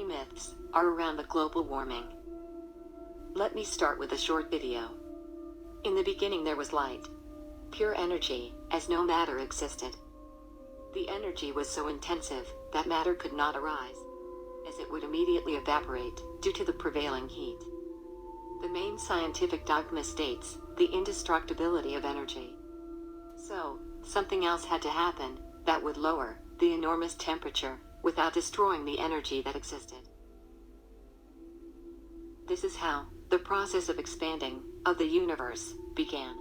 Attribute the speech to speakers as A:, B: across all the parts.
A: myths are around the global warming. Let me start with a short video. In the beginning there was light, pure energy, as no matter existed. The energy was so intensive that matter could not arise, as it would immediately evaporate due to the prevailing heat. The main scientific dogma states the indestructibility of energy. So, something else had to happen that would lower the enormous temperature without destroying the energy that existed. This is how the process of expanding of the universe began.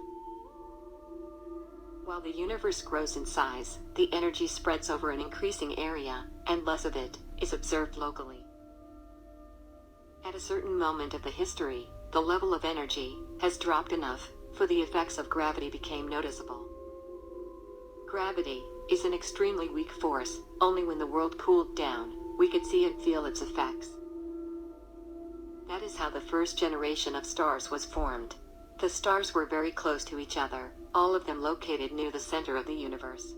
A: While the universe grows in size, the energy spreads over an increasing area, and less of it is observed locally. At a certain moment of the history, the level of energy has dropped enough for the effects of gravity became noticeable. Gravity is an extremely weak force. Only when the world cooled down, we could see and feel its effects. That is how the first generation of stars was formed. The stars were very close to each other, all of them located near the center of the universe.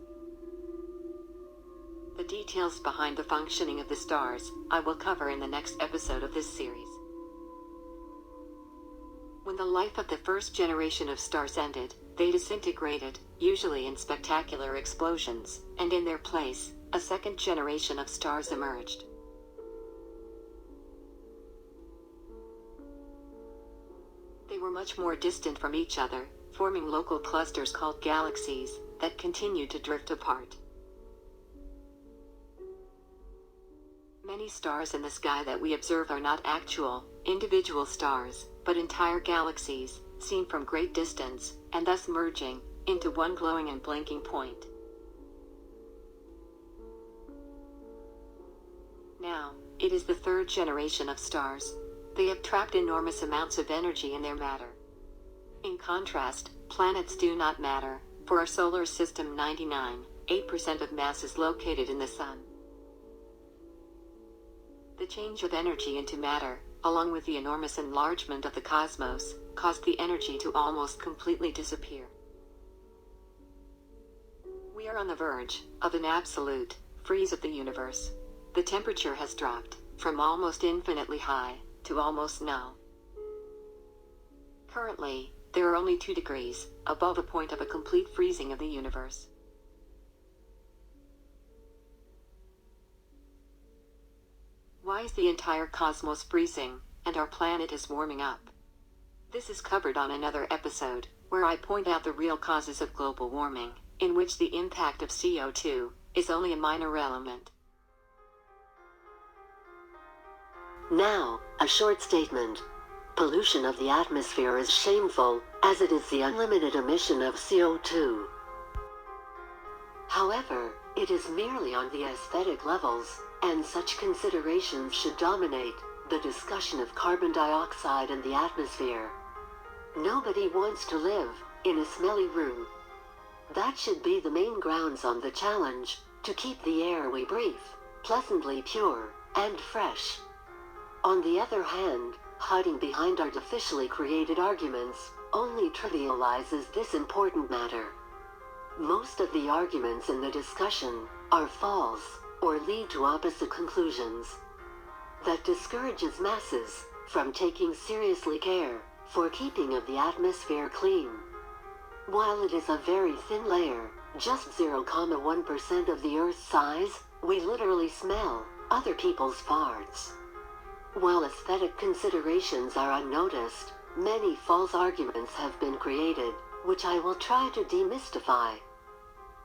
A: The details behind the functioning of the stars, I will cover in the next episode of this series. When the life of the first generation of stars ended, they disintegrated, usually in spectacular explosions, and in their place, a second generation of stars emerged. They were much more distant from each other, forming local clusters called galaxies, that continued to drift apart. Many stars in the sky that we observe are not actual, individual stars, but entire galaxies, seen from great distance, and thus merging into one glowing and blinking point. Now, it is the third generation of stars. They have trapped enormous amounts of energy in their matter. In contrast, planets do not matter. For our solar system, 99.8% of mass is located in the Sun. The change of energy into matter, along with the enormous enlargement of the cosmos, caused the energy to almost completely disappear. We are on the verge of an absolute freeze of the universe. The temperature has dropped from almost infinitely high to almost null. Currently, there are only 2 degrees above a point of a complete freezing of the universe. Why is the entire cosmos freezing, and our planet is warming up? This is covered on another episode, where I point out the real causes of global warming, in which the impact of CO2 is only a minor element.
B: Now, a short statement. Pollution of the atmosphere is shameful, as it is the unlimited emission of CO2. However, it is merely on the aesthetic levels, and such considerations should dominate the discussion of carbon dioxide in the atmosphere. Nobody wants to live in a smelly room. That should be the main grounds on the challenge, to keep the air we breathe pleasantly pure and fresh. On the other hand, hiding behind artificially created arguments only trivializes this important matter. Most of the arguments in the discussion are false, or lead to opposite conclusions. That discourages masses from taking seriously care for keeping of the atmosphere clean. While it is a very thin layer, just 0.1% of the Earth's size, we literally smell other people's farts. While aesthetic considerations are unnoticed, many false arguments have been created, which I will try to demystify.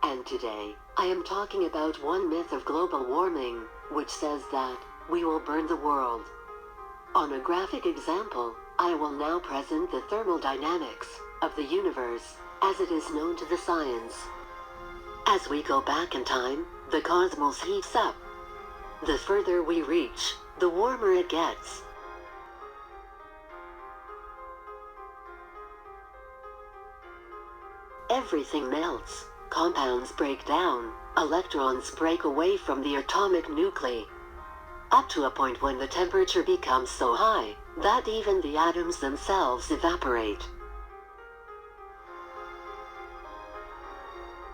B: And today, I am talking about one myth of global warming, which says that we will burn the world. On a graphic example, I will now present the thermodynamics of the universe, as it is known to the science. As we go back in time, the cosmos heats up. The further we reach, the warmer it gets. Everything melts, compounds break down, electrons break away from the atomic nuclei. Up to a point when the temperature becomes so high that even the atoms themselves evaporate.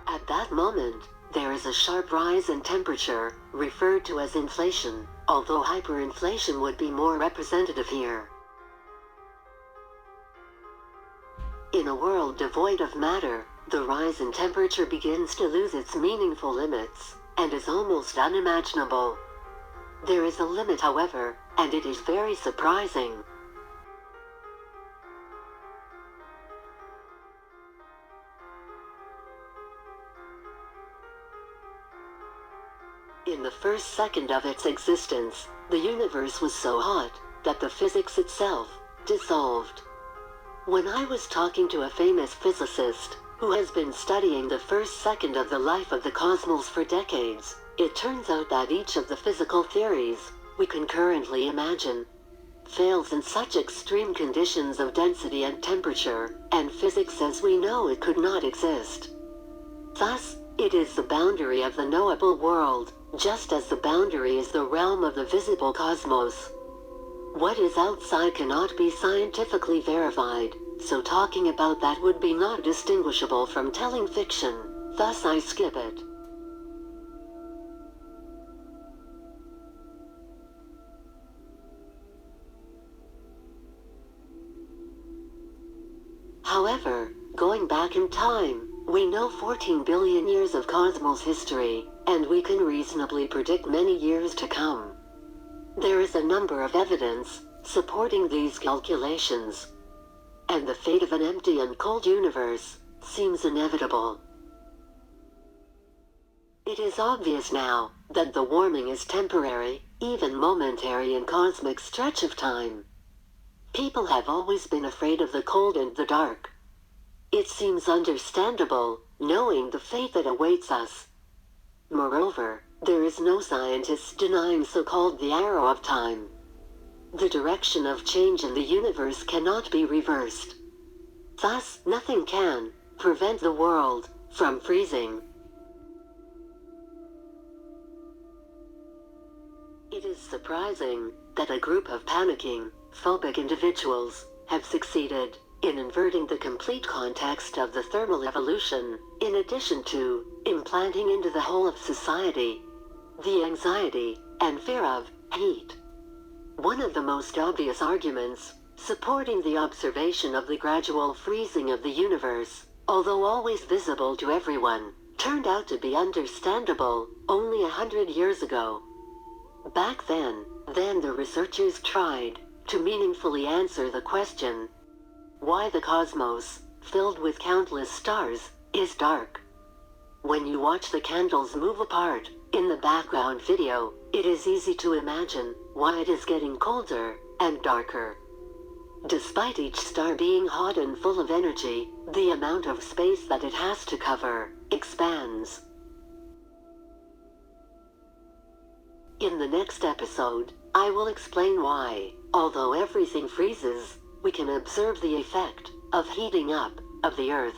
B: At that moment, there is a sharp rise in temperature, referred to as inflation, although hyperinflation would be more representative here. In a world devoid of matter, the rise in temperature begins to lose its meaningful limits, and is almost unimaginable. There is a limit, however, and it is very surprising. In the first second of its existence, the universe was so hot that the physics itself dissolved. When I was talking to a famous physicist who has been studying the first second of the life of the cosmos for decades, it turns out that each of the physical theories we can currently imagine fails in such extreme conditions of density and temperature, and physics as we know it could not exist. Thus, it is the boundary of the knowable world, just as the boundary is the realm of the visible cosmos. What is outside cannot be scientifically verified, so talking about that would be not distinguishable from telling fiction, thus I skip it. However, going back in time, we know 14 billion years of cosmos history, and we can reasonably predict many years to come. There is a number of evidence supporting these calculations, and the fate of an empty and cold universe seems inevitable. It is obvious now that the warming is temporary, even momentary in cosmic stretch of time. People have always been afraid of the cold and the dark. It seems understandable, knowing the fate that awaits us. Moreover, there is no scientist denying so-called the arrow of time. The direction of change in the universe cannot be reversed. Thus, nothing can prevent the world from freezing. It is surprising that a group of panicking, phobic individuals have succeeded in inverting the complete context of the thermal evolution, in addition to implanting into the whole of society the anxiety and fear of heat. One of the most obvious arguments supporting the observation of the gradual freezing of the universe, although always visible to everyone, turned out to be understandable only 100 years ago. Back then the researchers tried to meaningfully answer the question, why the cosmos, filled with countless stars, is dark. When you watch the candles move apart in the background video, it is easy to imagine why it is getting colder and darker. Despite each star being hot and full of energy, the amount of space that it has to cover expands. In the next episode, I will explain why, although everything freezes, we can observe the effect of heating up of the Earth.